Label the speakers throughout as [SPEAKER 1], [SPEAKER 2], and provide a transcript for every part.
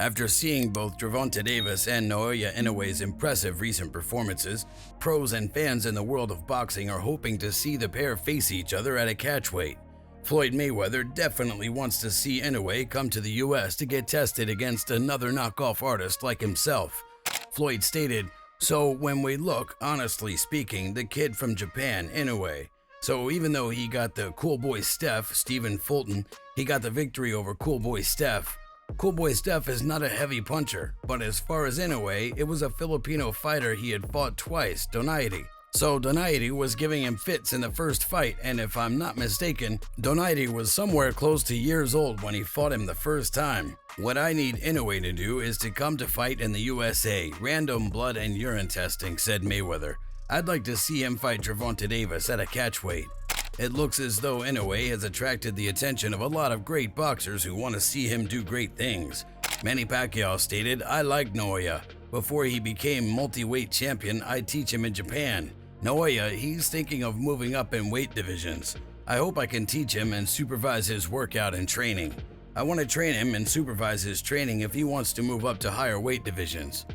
[SPEAKER 1] After seeing both Gervonta Davis and Naoya Inoue's impressive recent performances, pros and fans in the world of boxing are hoping to see the pair face each other at a catchweight. Floyd Mayweather definitely wants to see Inoue come to the US to get tested against another knockoff artist like himself. Floyd stated, "So when we look, honestly speaking, the kid from Japan, Inoue. So even though he got the cool boy Stephen Fulton, he got the victory over cool boy Steph. Cool boy Steph is not a heavy puncher, but as far as Inoue, it was a Filipino fighter he had fought twice, Donaidi. So Donaidi was giving him fits in the first fight, and if I'm not mistaken, Donaidi was somewhere close to years old when he fought him the first time. What I need Inoue to do is to come to fight in the USA, random blood and urine testing," said Mayweather. "I'd like to see him fight Gervonta Davis at a catchweight." It looks as though Inoue has attracted the attention of a lot of great boxers who want to see him do great things. Manny Pacquiao stated, "I like Naoya. Before he became multi-weight champion, I'd teach him in Japan. Naoya, he's thinking of moving up in weight divisions. I hope I can teach him and supervise his workout and training. I want to train him and supervise his training if he wants to move up to higher weight divisions."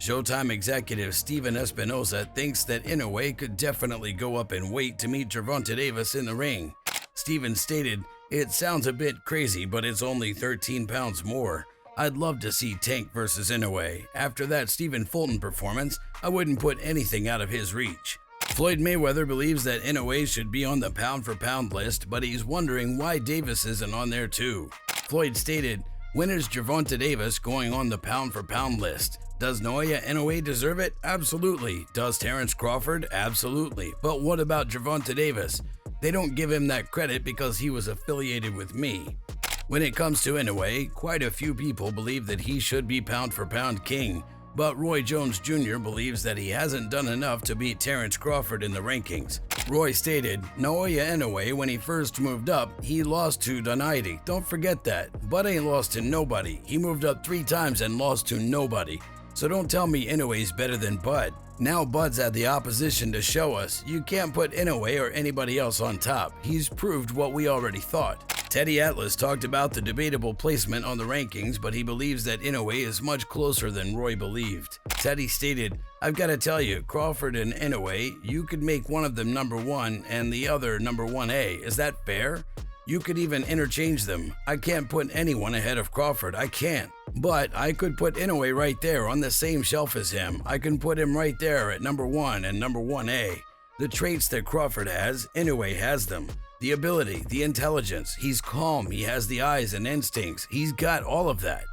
[SPEAKER 1] Showtime executive Steven Espinosa thinks that Inoue could definitely go up in weight to meet Gervonta Davis in the ring. Steven stated, "It sounds a bit crazy, but it's only 13 pounds more. I'd love to see Tank versus Inoue. After that Stephen Fulton performance, I wouldn't put anything out of his reach." Floyd Mayweather believes that Inoue should be on the pound-for-pound list, but he's wondering why Davis isn't on there too. Floyd stated, "When is Gervonta Davis going on the pound-for-pound list? Does Naoya Inoue deserve it? Absolutely. Does Terrence Crawford? Absolutely. But what about Gervonta Davis? They don't give him that credit because he was affiliated with me." When it comes to Inoue, quite a few people believe that he should be pound-for-pound king, but Roy Jones Jr. believes that he hasn't done enough to beat Terrence Crawford in the rankings. Roy stated, "Naoya Inoue, when he first moved up, he lost to Donaidi. Don't forget that. Bud ain't lost to nobody. He moved up 3 times and lost to nobody. So don't tell me Inoue's better than Bud. Now Bud's had the opposition to show us. You can't put Inoue or anybody else on top. He's proved what we already thought." Teddy Atlas talked about the debatable placement on the rankings, but he believes that Inoue is much closer than Roy believed. Teddy stated, "I've got to tell you, Crawford and Inoue, you could make one of them number 1 and the other number 1A. Is that fair? You could even interchange them. I can't put anyone ahead of Crawford, I can't. But I could put Inoue right there on the same shelf as him. I can put him right there at number 1 and number 1A. The traits that Crawford has, Inoue has them. The ability, the intelligence, he's calm, he has the eyes and instincts, he's got all of that."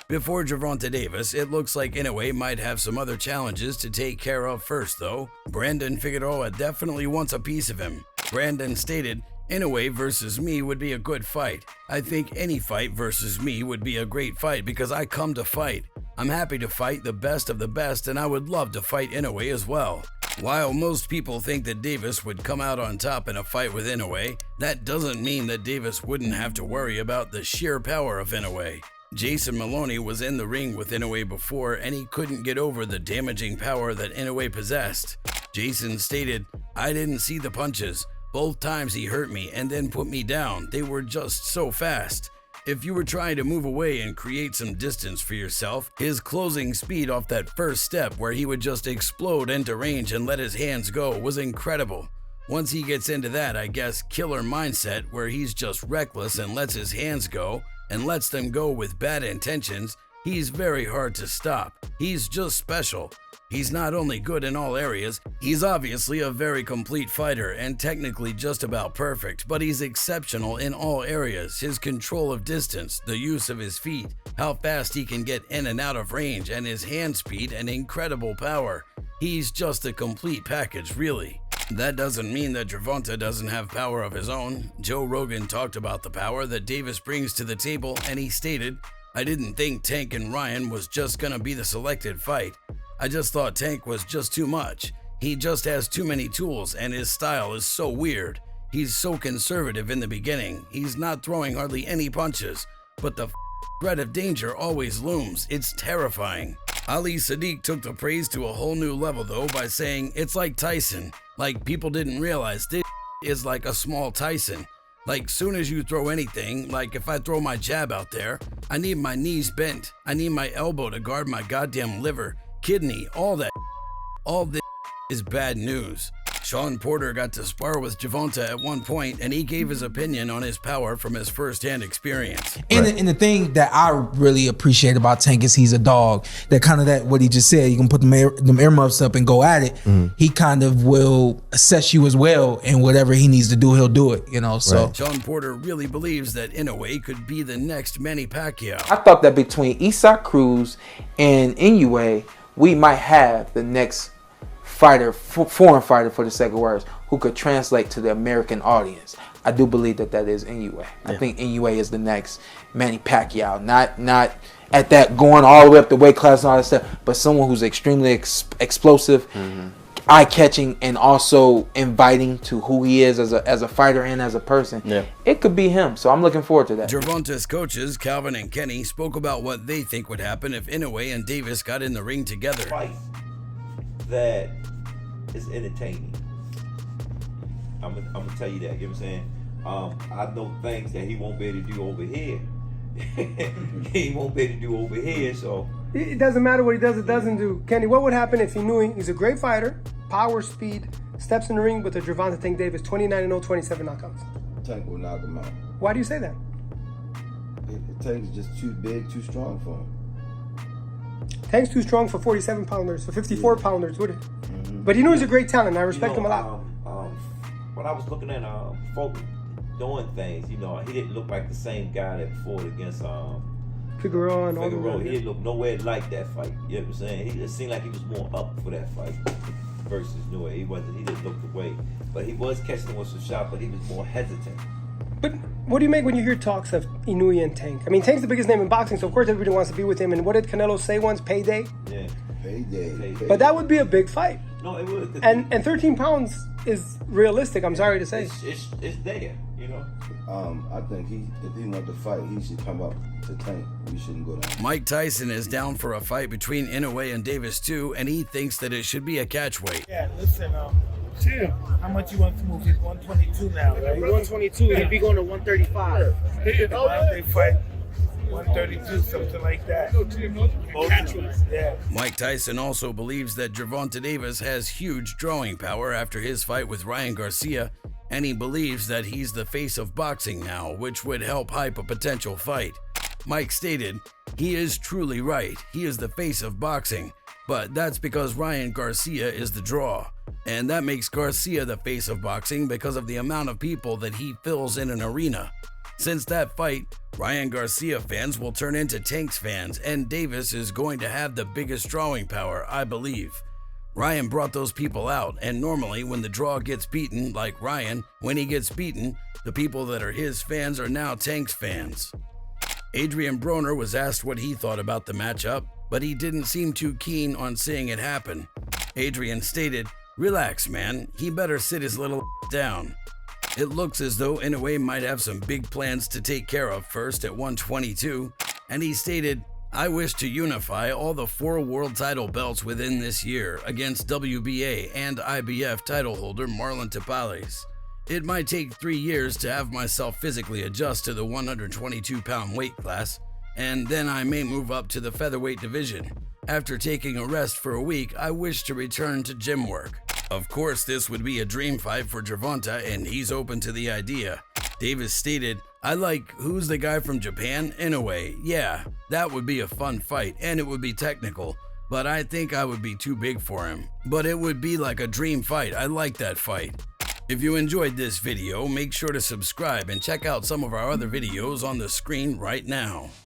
[SPEAKER 1] Before Gervonta Davis, it looks like Inoue might have some other challenges to take care of first though. Brandon Figueroa definitely wants a piece of him. Brandon stated, "Inoue versus me would be a good fight. I think any fight versus me would be a great fight because I come to fight. I'm happy to fight the best of the best and I would love to fight Inoue as well." While most people think that Davis would come out on top in a fight with Inoue, that doesn't mean that Davis wouldn't have to worry about the sheer power of Inoue. Jason Maloney was in the ring with Inoue before and he couldn't get over the damaging power that Inoue possessed. Jason stated, "I didn't see the punches. Both times he hurt me and then put me down. They were just so fast. If you were trying to move away and create some distance for yourself, his closing speed off that first step where he would just explode into range and let his hands go was incredible. Once he gets into that, I guess, killer mindset where he's just reckless and lets his hands go and lets them go with bad intentions, he's very hard to stop. He's just special. He's not only good in all areas, he's obviously a very complete fighter and technically just about perfect, but he's exceptional in all areas. His control of distance, the use of his feet, how fast he can get in and out of range, and his hand speed and incredible power. He's just a complete package, really. That doesn't mean that Gervonta doesn't have power of his own. Joe Rogan talked about the power that Davis brings to the table, and he stated, "I didn't think Tank and Ryan was just gonna be the selected fight. I just thought Tank was just too much. He just has too many tools and his style is so weird. He's so conservative in the beginning. He's not throwing hardly any punches, but the threat of danger always looms. It's terrifying." Ali Sadiq took the praise to a whole new level though by saying, "It's like Tyson. Like people didn't realize this is like a small Tyson. Like, soon as you throw anything, like if I throw my jab out there, I need my knees bent. I need my elbow to guard my goddamn liver, kidney, all that. All this is bad news. Sean Porter got to spar with Gervonta at one point, and he gave his opinion on his power from his first-hand experience.
[SPEAKER 2] And the thing that I really appreciate about Tank is he's a dog. That kind of what he just said, you can put them earmuffs up and go at it. He kind of will assess you as well, and whatever he needs to do, he'll do it, you know, so.
[SPEAKER 1] Sean Porter really believes that Inoue could be the next Manny Pacquiao.
[SPEAKER 3] I thought that between Isaac Cruz and Inoue, we might have the next fighter, foreign fighter for the sake of words, who could translate to the American audience. I do believe that is Inoue. Yeah. I think Inoue is the next Manny Pacquiao. Not at that going all the way up the weight class and all that stuff, but someone who's extremely explosive, eye-catching, and also inviting to who he is as a fighter and as a person. Yeah. It could be him, so I'm looking forward to that.
[SPEAKER 1] Gervonta's coaches, Calvin and Kenny, spoke about what they think would happen if Inoue and Davis got in the ring together.
[SPEAKER 4] Fight that is entertaining. I'm gonna tell you that. You know what I'm saying? I know things that he won't be able to do over here. He won't be able to do over here, so.
[SPEAKER 5] It doesn't matter what he does or doesn't do. Kenny, what would happen if he knew he's a great fighter, power, speed, steps in the ring with a Gervonta Tank Davis, 29-0, 27 knockouts?
[SPEAKER 6] Tank will knock him out.
[SPEAKER 5] Why do you say that?
[SPEAKER 6] Tank is just too big, too strong for him.
[SPEAKER 5] Tank's too strong for 47-pounders, for 54-pounders, would it? But he knew he's a great talent. I respect him a lot.
[SPEAKER 4] When I was looking at folk doing things, he didn't look like the same guy that fought against
[SPEAKER 5] Figueroa and all
[SPEAKER 4] Figueroa. He didn't look nowhere like that fight. You know what I'm saying? It seemed like he was more up for that fight versus Inoue. He didn't look the way, but he was catching him with some shot, but he was more hesitant.
[SPEAKER 5] But what do you make when you hear talks of Inoue and Tank? I mean, Tank's the biggest name in boxing, so of course everybody wants to be with him. And what did Canelo say once? Payday?
[SPEAKER 4] Yeah.
[SPEAKER 6] Payday.
[SPEAKER 5] But that would be a big fight.
[SPEAKER 4] No, it would.
[SPEAKER 5] And 13 pounds is realistic, I'm sorry to say.
[SPEAKER 4] It's there, you know.
[SPEAKER 6] I think if he wanted to fight, he should come up to Tank. We shouldn't go down.
[SPEAKER 1] Mike Tyson is down for a fight between Inoue and Davis too, and he thinks that it should be a catchweight.
[SPEAKER 7] Yeah, listen, how much you want to move? He's 122 now, right?
[SPEAKER 5] 122. He'd be going to 135.
[SPEAKER 7] They fight 132, something like that. Yeah.
[SPEAKER 1] Mike Tyson also believes that Gervonta Davis has huge drawing power after his fight with Ryan Garcia, and he believes that he's the face of boxing now, which would help hype a potential fight. Mike stated, "He is truly right. He is the face of boxing, but that's because Ryan Garcia is the draw. And that makes Garcia the face of boxing because of the amount of people that he fills in an arena. Since that fight, Ryan Garcia fans will turn into Tank's fans, and Davis is going to have the biggest drawing power, I believe. Ryan brought those people out, and normally when the draw gets beaten, like Ryan, when he gets beaten, the people that are his fans are now Tank's fans." Adrian Broner was asked what he thought about the matchup, but he didn't seem too keen on seeing it happen. Adrian stated, "Relax, man. He better sit his little down." It looks as though Inoue might have some big plans to take care of first at 122, and he stated, "I wish to unify all the 4 world title belts within this year against WBA and IBF title holder Marlon Tapales. It might take 3 years to have myself physically adjust to the 122-pound weight class, and then I may move up to the featherweight division. After taking a rest for a week, I wish to return to gym work." Of course, this would be a dream fight for Gervonta, and he's open to the idea. Davis stated, "I like, who's the guy from Japan? Inoue. Yeah, that would be a fun fight, and it would be technical, but I think I would be too big for him. But it would be like a dream fight. I like that fight." If you enjoyed this video, make sure to subscribe and check out some of our other videos on the screen right now.